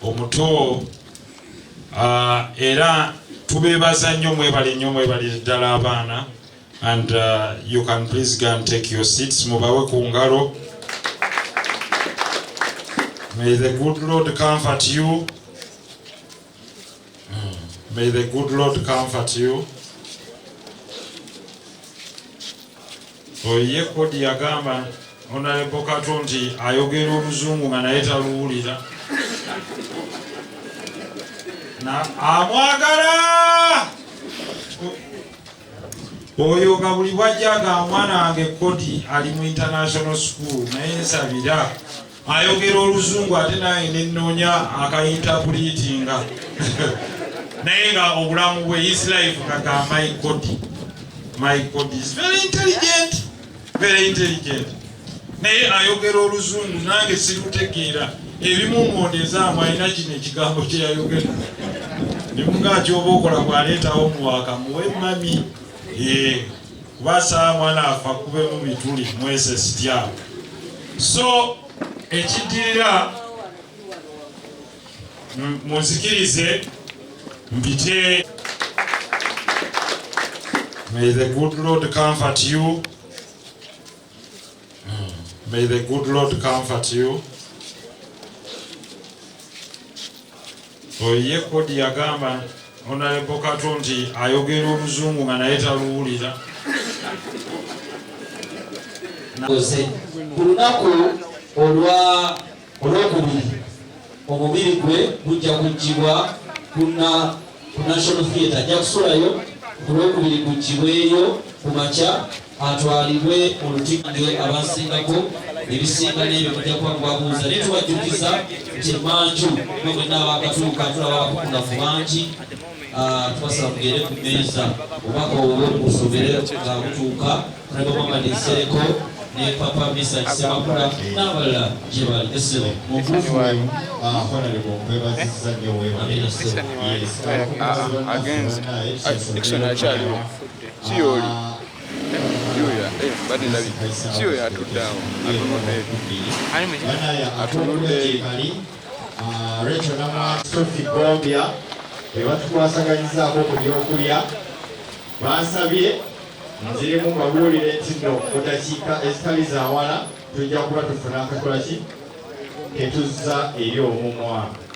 omuto era tubebaza nnyo mwebale ddala abaana. And you can please go and take your seats. Mubawe ku ngalo. May the good Lord comfort you. May the good Lord comfort you. Oye kodi yagamba Honorable Kato nti ayogera oluzungu nga naye taluwulira. Na amwagala oyo nga buli bwajjaga omwana wange kodi ali mu international school naye nsabira ayogera oluzungu ate naye nenoonya akainterpretinga naye nga obulamu bwe his life kaga my kodi is very intelligent naye ayogera oluzungu nange sirutegeera ebimumondezaamu alina kino ekigambo kyeyayogera nemugaa kyoba okola bwaleetawo muwaka muwe mami kubasa mwana afa kubemu bituli mwese sitya. So ekiddirira muzikirize mpite. May the good Lord comfort you. May the good Lord comfort you. Oye kodi yagamba Honorable Kato nti ayogera oluzungu nga naye taluwulira. Ku lunaku olwokubiri omubiri gwe gujja kuggibwa ku National Theatre. Ajja kusulayo ku lwokubiri guggibweyo ku makya atwalibwe olutikge abasingako ebisinga n'ebyo mujja kuba mubabuuza. Naye tubajjukiza nti manju mwe mwenna abakatuuka tulaba abakukunafu bangi. Tubasaba mugende ku mmeeza obubaka obwo busomere nga butuuka Honorable Nsereko ne Papa Misa Kisemakula n'abalala gye bali. Essebo batukwasaganyizako ku byokulya bansabye nziremu babuulire nti no mu dakiika ezitali zawala tujja kuba tufuna akakolaki ketuzza eri omumwa.